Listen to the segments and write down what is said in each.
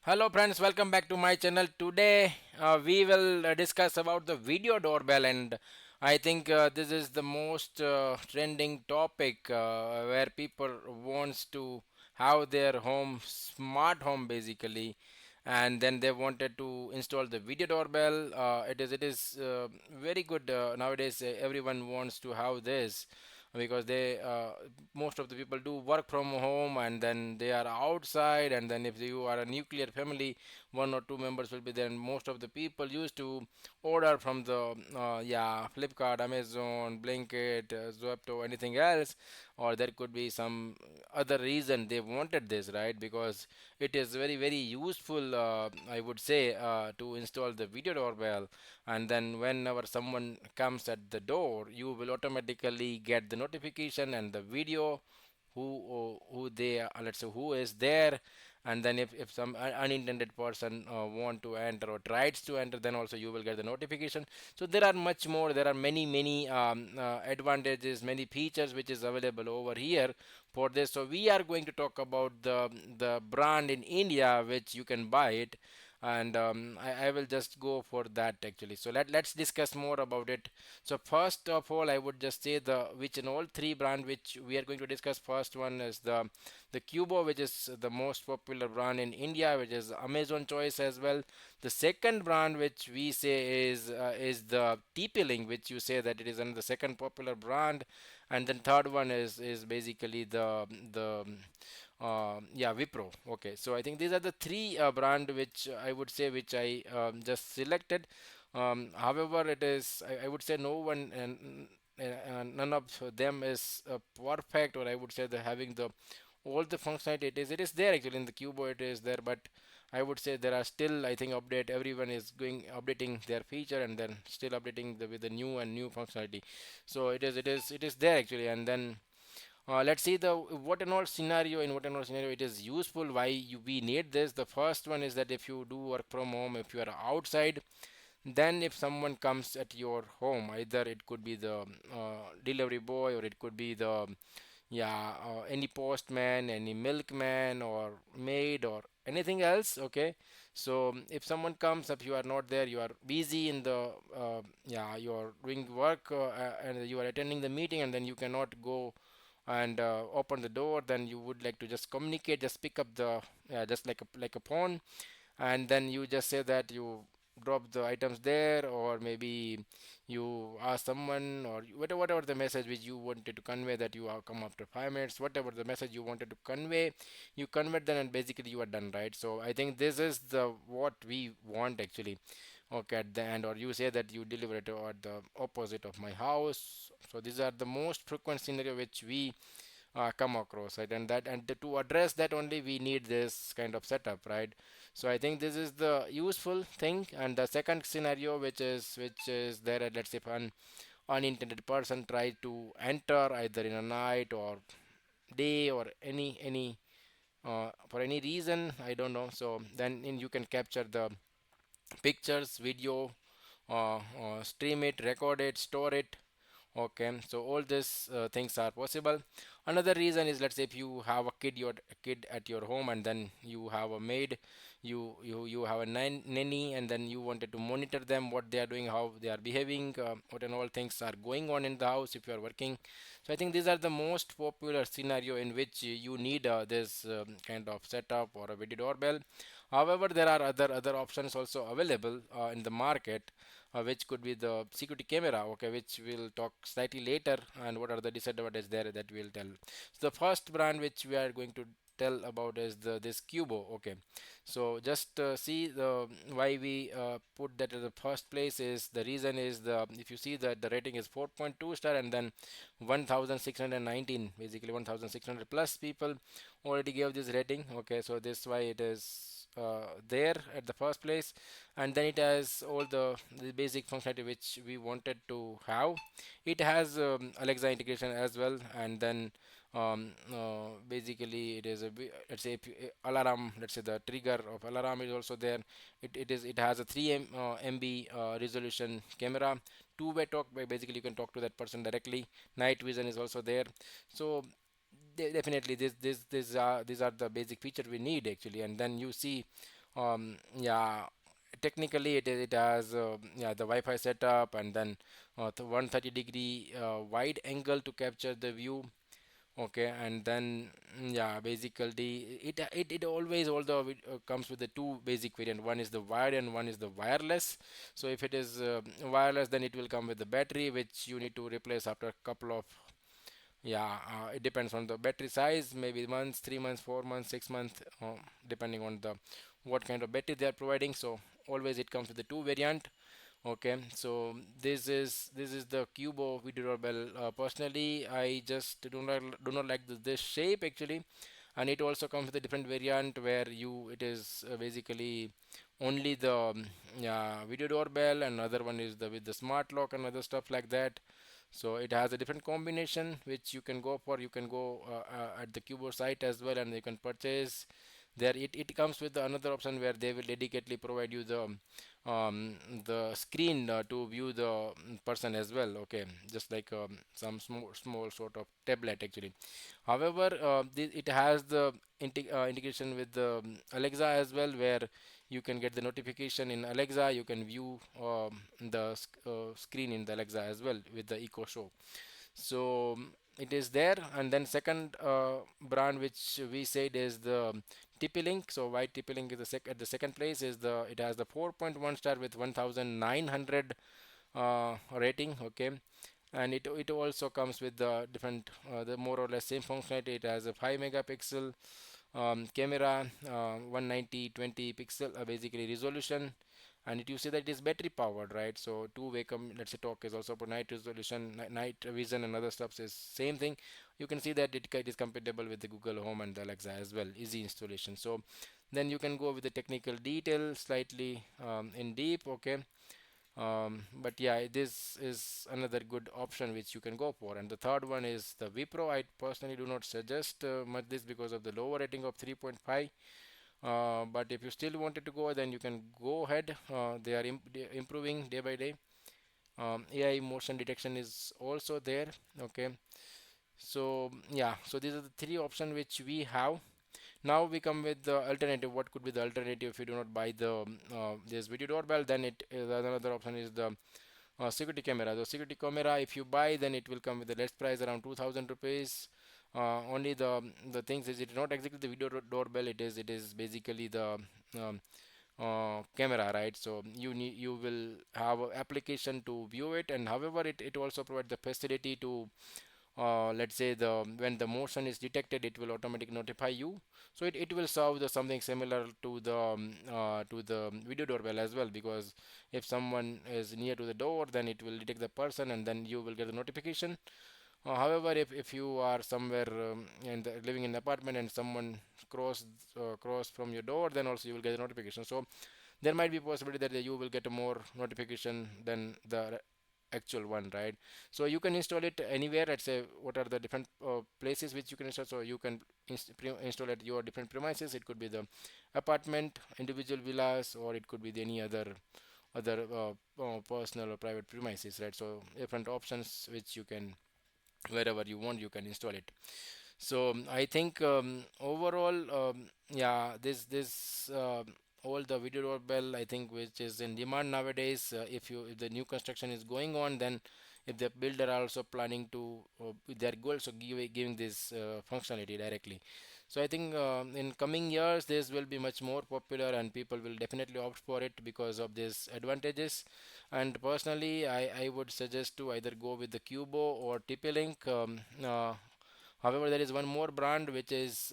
Hello friends, welcome back to my channel. Today we will discuss about the video doorbell, and I think this is the most trending topic where people wants to have their home smart home basically, and then they wanted to install the video doorbell. It is very good nowadays. Everyone wants to have this because they most of the people do work from home, and then they are outside, and then if you are a nuclear family, one or two members will be there, and most of the people used to order from the Flipkart, Amazon, Blinkit, Zepto, anything else, or there could be some other reason they wanted this, right? Because it is very very useful, I would say, to install the video doorbell, and then whenever someone comes at the door, you will automatically get the notification and the video who they are, let's say who is there. And then if some unintended person want to enter or tries to enter, then also you will get the notification. So there are much more, there are many advantages, many features which is available over here for this. So we are going to talk about the brand in India which you can buy it, and I will just go for that actually. So let's discuss more about it. So first of all, I would just say the which in all three brand which we are going to discuss. First one is the Qubo, which is the most popular brand in India, which is Amazon choice as well. The second brand which we say is the TP-Link, which you say that it is another second popular brand, and then third one is basically the Wipro. Okay, so I think these are the three brand which I would say which I just selected. However, I would say no one and none of them is perfect, or I would say they're having the all the functionality. It is there actually in the Qubo, it is there, but I would say there are still, I think, update. Everyone is going updating their feature and then still updating with the new and new functionality. So it is there actually. And then let's see the what and all scenario, in what and all scenario it is useful, why we need this. The first one is that if you do work from home, if you are outside, then if someone comes at your home, either it could be the delivery boy, or it could be the any postman, any milkman or maid or anything else. Okay, so if someone comes up, you are not there, you are busy in the you are doing work, and you are attending the meeting, and then you cannot go and open the door, then you would like to just communicate, just pick up the just like a phone, and then you just say that you drop the items there, or maybe you ask someone, or whatever the message which you wanted to convey, that you have come after 5 minutes, whatever the message you wanted to convey, you convert them, and basically you are done, right? So I think this is the what we want actually. Okay, at the end, or you say that you deliver it at the opposite of my house. So these are the most frequent scenario which we come across, right? And to address that only, we need this kind of setup, right? So I think this is the useful thing. And the second scenario which is there, let's say if an unintended person try to enter either in a night or day, or any for any reason, I don't know. So then you can capture the pictures, video, stream it, record it, store it. Okay, so all these things are possible. Another reason is, let's say if you have a kid at your home, and then you have a maid, you have a nanny, and then you wanted to monitor them, what they are doing, how they are behaving, what and all things are going on in the house if you are working. So I think these are the most popular scenario in which you need this kind of setup or a video doorbell. However, there are other options also available in the market, which could be the security camera, okay, which we'll talk slightly later, and what are the disadvantages there, that we'll tell. So the first brand which we are going to tell about is this Qubo. Okay, so just see the why we put that as the first place. Is the reason is, the if you see that the rating is 4.2 star, and then 1619, basically 1600 plus people already gave this rating. Okay, so this why it is there at the first place. And then it has all the basic functionality which we wanted to have. It has Alexa integration as well, and then basically it is let's say if alarm, let's say the trigger of alarm is also there. It has a 3 MB resolution camera, two-way talk, basically you can talk to that person directly. Night vision is also there. So definitely these are the basic feature we need actually. And then you see Yeah, technically it has yeah, the Wi-Fi setup, and then 130-degree wide angle to capture the view. Okay, and then yeah, basically it always, although it comes with the two basic variant. One is the wired and one is the wireless. So if it is wireless, then it will come with the battery, which you need to replace after a couple of, yeah, it depends on the battery size, maybe months, 3 months, 4 months, 6 months, depending on the what kind of battery they are providing. So always it comes with the two variant. Okay, so this is the Qubo video doorbell. Personally, I just do not like this shape actually, and it also comes with a different variant where you it is basically only the yeah, video doorbell, and another one is the with the smart lock and other stuff like that. So it has a different combination which you can go for. You can go at the Cubo site as well, and you can purchase there. It comes with another option where they will dedicately provide you the screen to view the person as well. Okay, just like some small sort of tablet actually. However, it has the integration with the Alexa as well, where you can get the notification in Alexa. You can view the screen in the Alexa as well with the Echo Show. So it is there. And then second brand which we said is the TP-Link. So why TP-Link is at the second place is the it has the 4.1 star with 1900 rating. Okay, and it also comes with the different the more or less same functionality. It has a 5 megapixel camera, 190 20 pixel basically resolution, and it you see that it is battery powered, right? So two-way let's say talk is also for night resolution, night vision and other stuff is same thing. You can see that it is compatible with the Google Home and the Alexa as well, easy installation. So then you can go with the technical detail slightly in deep. Okay, but yeah, this is another good option which you can go for. And the third one is the Wipro. I personally do not suggest much this because of the lower rating of 3.5. But if you still wanted to go, then you can go ahead. They are improving day by day. AI motion detection is also there. Okay, so yeah, so these are the three options which we have. Now we come with the alternative. What could be the alternative if you do not buy the this video doorbell? Then another option is the security camera. The security camera, if you buy, then it will come with the less price around 2000 rupees. Only the things is it not exactly the video doorbell. It is basically the um, camera, right? So you will have a application to view it, and however it also provides the facility to let's say the when the motion is detected, it will automatically notify you. So it will serve the something similar to the video doorbell as well, because if someone is near to the door, then it will detect the person and then you will get the notification. However, if you are somewhere living in an apartment and someone cross from your door, then also you will get a notification. So there might be possibility that you will get a more notification than the actual one, right? So you can install it anywhere. Let's say what are the different places which you can install. So you can install at your different premises. It could be the apartment, individual villas, or it could be any other personal or private premises, right? So different options which you can, wherever you want, you can install it. So I think overall, yeah, this all the video doorbell, I think, which is in demand nowadays. If the new construction is going on, then if the builder are also planning to with their goals, so giving this functionality directly. So I think in coming years this will be much more popular and people will definitely opt for it because of these advantages. And personally, I would suggest to either go with the Cubo or TP-Link. However, there is one more brand which is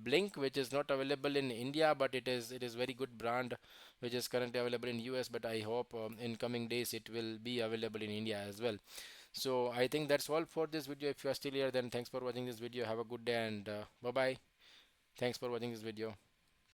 Blink, which is not available in India, but it is very good brand, which is currently available in US. But I hope in coming days it will be available in India as well. So I think that's all for this video. If you are still here, then thanks for watching this video. Have a good day and bye bye. Thanks for watching this video.